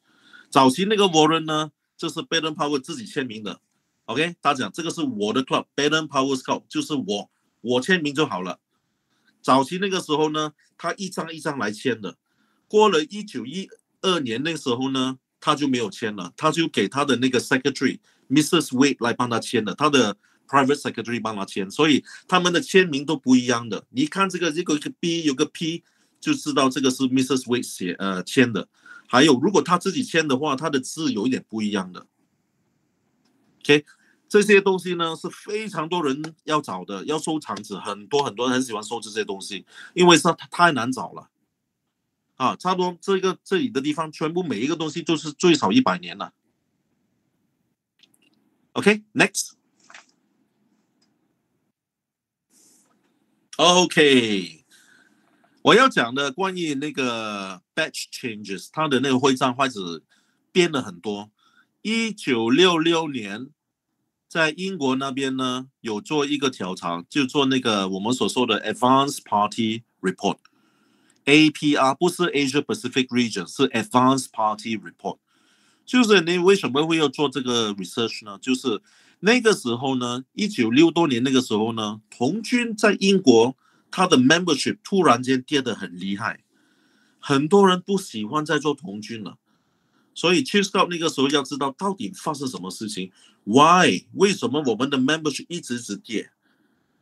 早期那个 warrant 呢，这是 Baden-Powell 自己签名的。OK， 他讲这个是我的 club Baden-Powell Scout， 就是我签名就好了。早期那个时候呢，他一张一张来签的。过了1912年那时候呢，他就没有签了，他就给他的那个 secretary Mrs. Wade 来帮他签的，他的private secretary 帮他签，所以他们的签名都不一样的。你看这个有个 B 有个 P， 就知道这个是 Mrs. Wade 签的。还有，如果他自己签的话，他的字有一点不一样的。OK， 这些东西呢是非常多人要找的，要收藏纸，很多人很喜欢收这些东西，因为它太难找了。啊，差不多这里的地方，全部每一个东西都是最少100年了。OK， 我要讲的关于那个 badge changes， 它的那个徽章开始变了很多。1966年，在英国那边呢，有做一个调查，就做那个我们所说的 Advanced Party Report。APR 不是 Asia Pacific Region， 是 Advanced Party Report。就是你为什么会要做这个 research 呢？就是那个时候呢，1960多年那个时候呢，童军在英国他的 membership 突然间跌得很厉害，很多人不喜欢再做童军了。所以 Chief Scout 那个时候要知道到底发生什么事情 ，Why？ 为什么我们的 membership 一直跌？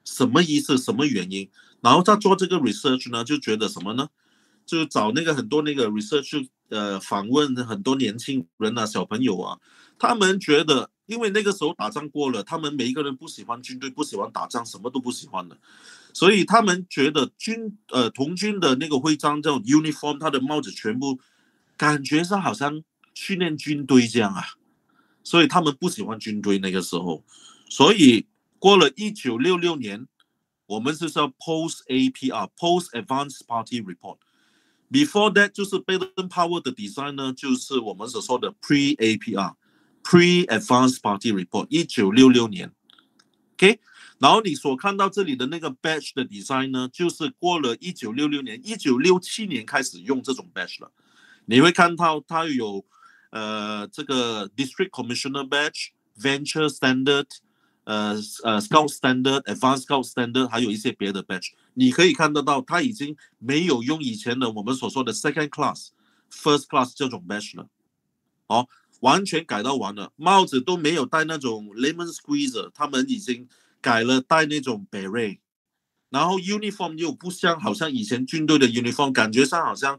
什么意思？什么原因？然后他做这个 research 呢，就觉得什么呢？就找那个很多那个 research 访问很多年轻人啊、小朋友啊，他们觉得，因为那个时候打仗过了，他们每一个人不喜欢军队，不喜欢打仗，什么都不喜欢的，所以他们觉得童军的那个徽章叫 uniform， 他的帽子全部感觉上好像训练军队这样啊，所以他们不喜欢军队那个时候，所以过了1966年，我们是叫 Post APR Post Advanced Party Report。Before that 就是 Baden-Powell 的 design 呢，就是我们所说的 Pre APR Pre Advanced Party Report 1966年 ，OK。然后你所看到这里的那个 badge 的 design 呢，就是过了1966年，1967年开始用这种 badge 了。你会看到它有这个 District Commissioner Badge、Venture Standard、Scout Standard、Advanced Scout Standard， 还有一些别的 badge。你可以看得到，它已经没有用以前的我们所说的 Second Class、First Class 这种 badge 了。哦，完全改到完了，帽子都没有戴那种 Lemon Squeezer， 他们已经改了戴那种 Beret。然后 uniform 又不像好像以前军队的 uniform， 感觉上好像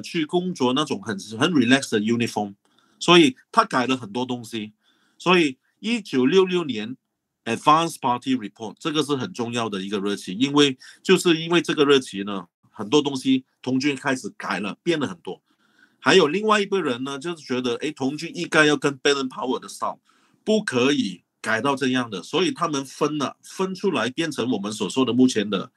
去工作那种很 relax 的 uniform， 所以他改了很多东西。所以1966年 Advanced Party Report 这个是很重要的一个日期，就是因为这个日期呢，很多东西童军开始改了，变了很多。还有另外一个人呢，就是觉得童军应该要跟 Baden-Powell 的 style， 不可以改到这样的，所以他们分出来变成我们所说的目前的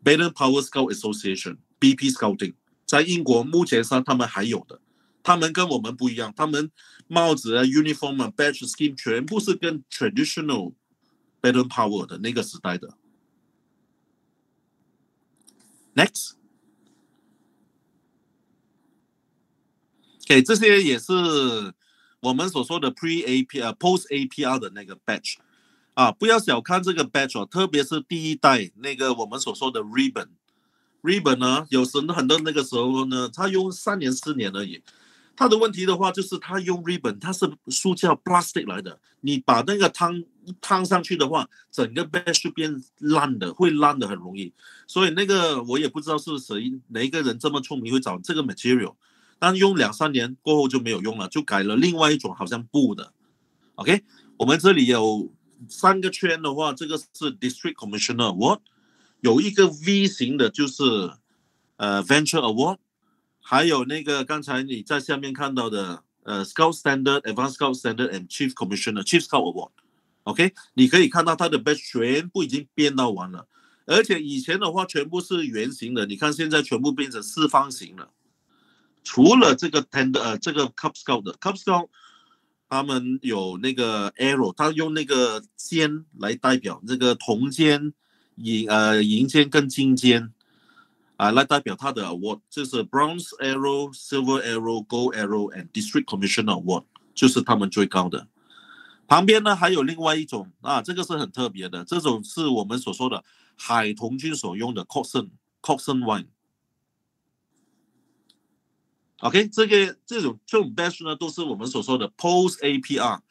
Baden-Powell Scout Association BP Scouting， 在英国目前上他们还有的，他们跟我们不一样，他们帽子啊、uniform 啊、badge scheme 全部是跟 traditional Baden-Powell 的那个时代的。Next， OK， 这些也是我们所说的 Post APR 的那个 badge 啊，不要小看这个 badge 哦，特别是第一代那个我们所说的 ribbon 呢，有时很多那个时候呢，他用3年4年而已。他的问题的话就是他用 ribbon， 它是塑胶 plastic 来的，你把那个烫上去的话，整个 badge 就变烂的，会烂的很容易。所以那个我也不知道是哪一个人这么聪明会找这个 material。但用2、3年过后就没有用了，就改了另外一种好像布的。OK， 我们这里有3个圈的话，这个是 District Commissioner Award， 有一个 V 型的，就是Venture Award， 还有那个刚才你在下面看到的Scout Standard、Advanced Scout Standard and Chief Commissioner、Chief Scout Award。OK， 你可以看到它的 badge 全部已经变到完了，而且以前的话全部是圆形的，你看现在全部变成四方形了。除了这个 这个 Cub Scout 的 Cub Scout， 他们有那个 arrow， 他用那个尖来代表这个铜尖、银尖跟金尖来代表他的 award， 就是 Bronze Arrow、Silver Arrow、Gold Arrow and District Commissioner Award， 就是他们最高的。旁边呢还有另外一种这个是很特别的，这种是我们所说的海童军所用的 Coxswain wine。OK， 这种 badge 呢，都是我们所说的 Post APR。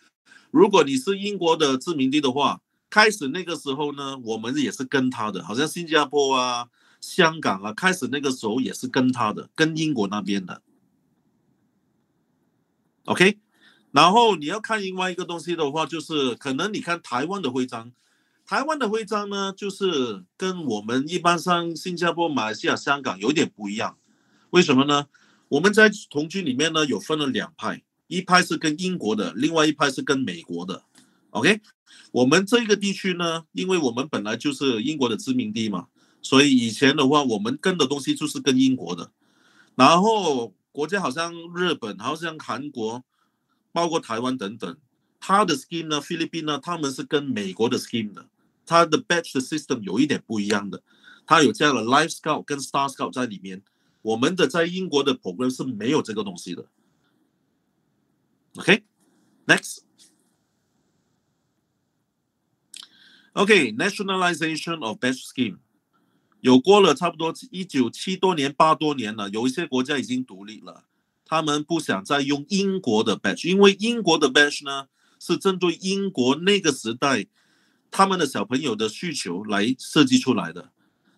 如果你是英国的殖民地的话，开始那个时候呢，我们也是跟他的，好像新加坡啊、香港啊，开始那个时候也是跟他的，跟英国那边的。OK， 然后你要看另外一个东西的话，就是可能你看台湾的徽章，台湾的徽章呢，就是跟我们一般上新加坡、马来西亚、香港有点不一样。为什么呢？我们在童军里面呢，有分了2派，一派是跟英国的，另外一派是跟美国的。OK， 我们这个地区呢，因为我们本来就是英国的殖民地嘛，所以以前的话，我们跟的东西就是跟英国的。然后国家好像日本、好像韩国，包括台湾等等，它的 scheme 呢，菲律宾呢，他们是跟美国的 scheme 的，它的 badge 的 system 有一点不一样的，它有这样的 Life Scout 跟 Star Scout 在里面。我们的在英国的 program 是没有这个东西的。OK， next。OK，nationalization of batch scheme 有过了差不多1970多年、8多年了，有一些国家已经独立了，他们不想再用英国的 batch， 因为英国的 batch 呢是针对英国那个时代他们的小朋友的需求来设计出来的。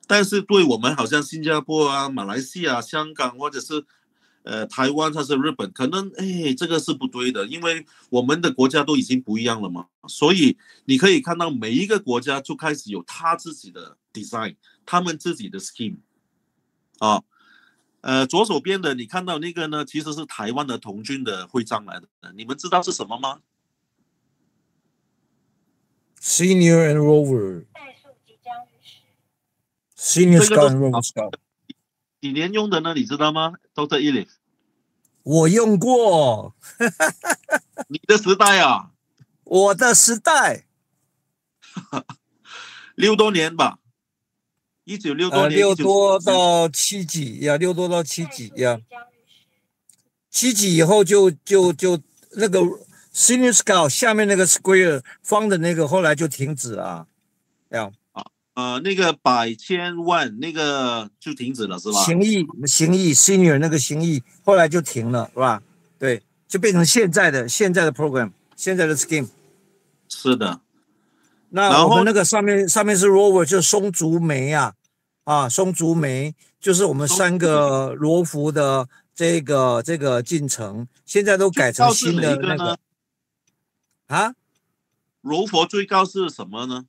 但是对我们好像新加坡啊、马来西亚、香港或者是台湾或是日本，可能这个是不对的，因为我们的国家都已经不一样了嘛，所以你可以看到每一个国家就开始有他自己的 design， 他们自己的 scheme 啊。左手边的你看到那个呢，其实是台湾的童军的徽章来的，你们知道是什么吗？ Senior and Rover。Senior 这个都 Scout and Rover Scout。几年用的呢？你知道吗 ？Dr. Elif， 我用过。你的时代啊？我的时代。6多年吧。1966多年。6多到7几呀，6多到7几呀。7几以后就那个 Senior Scout 下面那个 Square 方的那个后来就停止了。那个百千万那个就停止了是吧？行义 Senior 那个行义后来就停了是吧？对，就变成现在的 program， 现在的 scheme。是的。那我们那个上面是 Rover， 就是松竹梅松竹梅就是我们3个罗浮的这个进程，现在都改成新的那个罗佛最高是什么呢？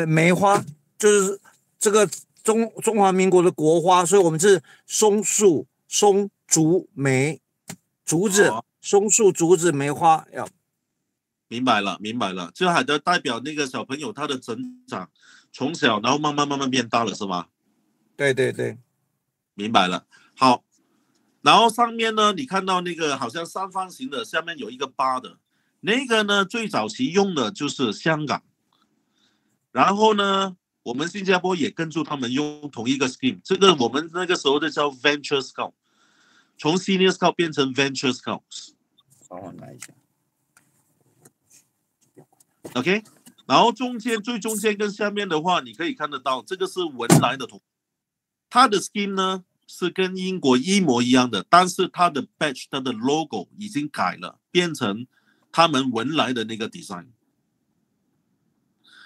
梅花，就是这个中华民国的国花，所以我们是松树、松竹梅、竹子、松树、竹子、梅花。明白了，就还得代表那个小朋友他的成长，从小然后慢慢变大了是吧？对对对，明白了。好，然后上面呢，你看到那个好像三方形的，下面有一个8的，那个呢最早期用的就是香港。然后呢，我们新加坡也跟住他们用同一个 scheme， 这个我们那个时候就叫 Venture Scout， 从 Senior Scout 变成 Venture Scouts。我拿一下。OK， 然后最中间跟下面的话，你可以看得到，这个是文莱的图，它的 scheme 呢是跟英国一模一样的，但是它的 badge 它的 logo 已经改了，变成他们文莱的那个 design。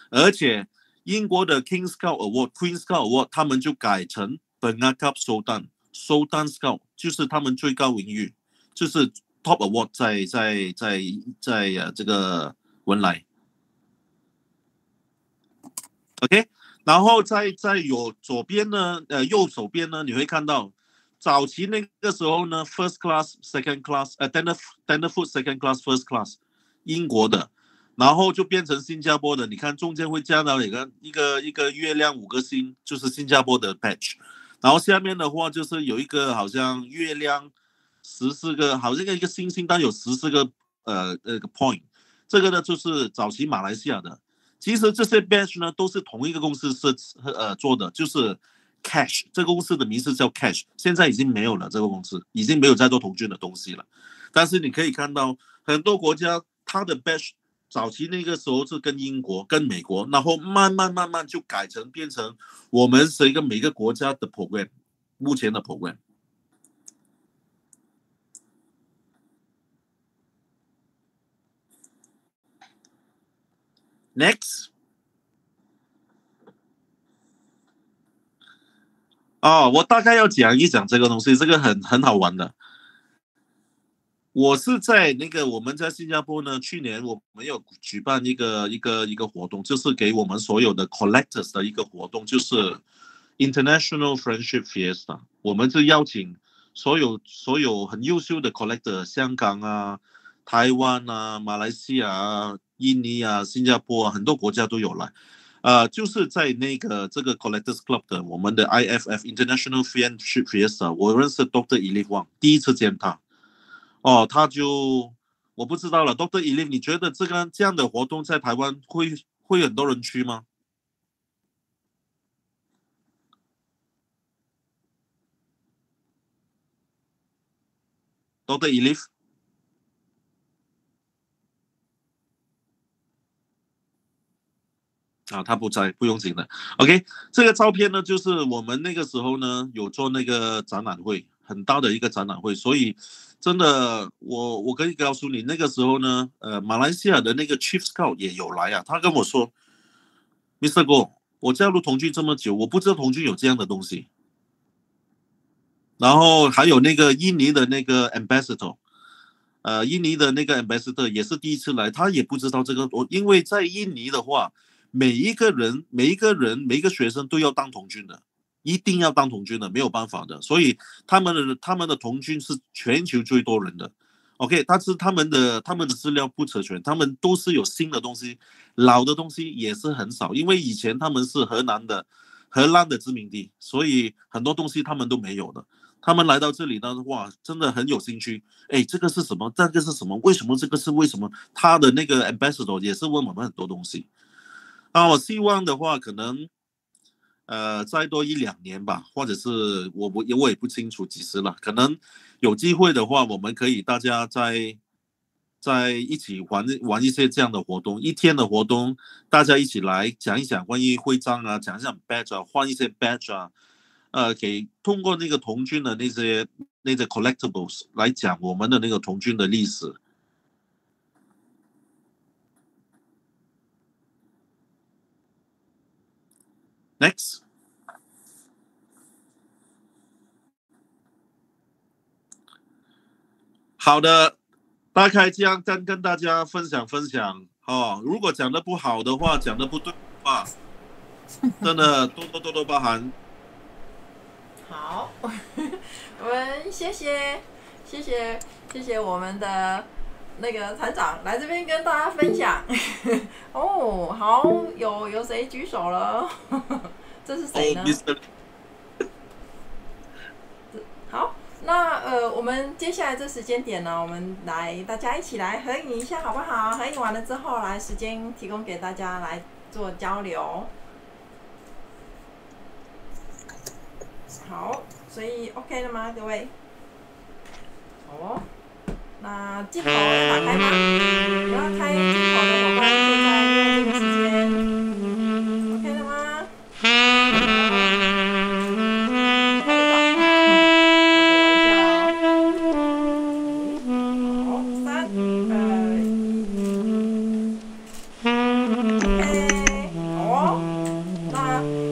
而且英国的 King Scout Award、Queen Scout Award 他们就改成 Pengangkap Sultan Scout， 就是他们最高荣誉，就是 Top Award 在这个文莱。OK， 然后在有左边呢，右手边呢，你会看到早期那个时候呢 ，First Class、Second Class，Tenderfoot Second Class、First Class， 英国的。然后就变成新加坡的，你看中间会加到一个月亮5个星，就是新加坡的 patch。然后下面的话就是有一个好像月亮14个，好像一个星星，但有14个那个 point。这个呢就是早期马来西亚的。其实这些 badge 呢都是同一个公司做的，就是 Cash， 这个公司的名字叫 Cash， 现在已经没有了，这个公司已经没有在做童军的东西了。但是你可以看到很多国家它的 badge。早期那个时候是跟英国、跟美国，然后慢慢就变成我们是每个国家的 program， 目前的 program。Next， 我大概要讲一讲这个东西，这个很好玩的。我是在我们在新加坡呢，去年我们有举办一个活动，就是给我们所有的 collectors 的一个活动，就是 International Friendship Fiesta。我们是邀请所有很优秀的 collector， 香港啊、台湾啊、马来西亚啊、印尼啊、新加坡啊，很多国家都有来。就是在这个 Collectors Club 的我们的 IFF International Friendship Fiesta， 我认识 Dr. Elif Wang， 第一次见他。他就我不知道了 ，Dr. Elif， 你觉得这样的活动在台湾会很多人去吗 ？Dr. Elif，啊，他不在，不用紧的。OK， 这个照片呢，就是我们那个时候呢有做那个展览会，很大的一个展览会，所以真的，我可以告诉你，那个时候呢，马来西亚的那个 Chief Scout 也有来啊，他跟我说 ，Mr. Go， 我加入童军这么久，我不知道童军有这样的东西。然后还有那个印尼的那个 ambassador， 印尼的那个 ambassador 也是第一次来，他也不知道这个，因为在印尼的话，每一个学生都要当童军的，一定要当童军的，没有办法的，所以他们的童军是全球最多人的。OK， 但是他们的资料不齐全，他们都是有新的东西，老的东西也是很少，因为以前他们是荷兰的殖民地，所以很多东西他们都没有的。他们来到这里呢，哇，真的很有兴趣。哎，这个是什么？这个是什么？为什么这个是为什么？他的那个 ambassador 也是问我们很多东西。啊，我希望的话，可能再多1-2年吧，或者是我也不清楚几时了。可能有机会的话，我们可以大家在一起玩一些这样的活动，一天的活动，大家一起来讲一讲关于徽章啊，讲一讲 badge 啊，换一些 badge 啊。给通过那个童军的那些 collectibles 来讲我们的那个童军的历史。Next， 好的，大概这样跟大家分享哦。如果讲的不好的话，讲的不对的话，真的多包涵。好，我们谢谢我们的那个团长来这边跟大家分享。哦，好，有谁举手了？这是谁呢？好，那我们接下来这时间点呢，我们大家一起来合影一下好不好？合影完了之后，来时间提供给大家来做交流。好，所以 OK 了吗，各位？好，那镜头要打开吗？有要开镜头的伙伴，现在用这个时间 ，OK 了吗？好，3、2、1，OK， 好哦。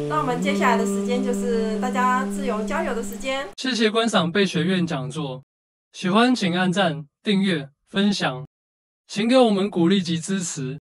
那我们接下来的时间就是大家自由交流的时间。谢谢观赏贝学院讲座，喜欢请按赞、订阅、分享，请给我们鼓励及支持。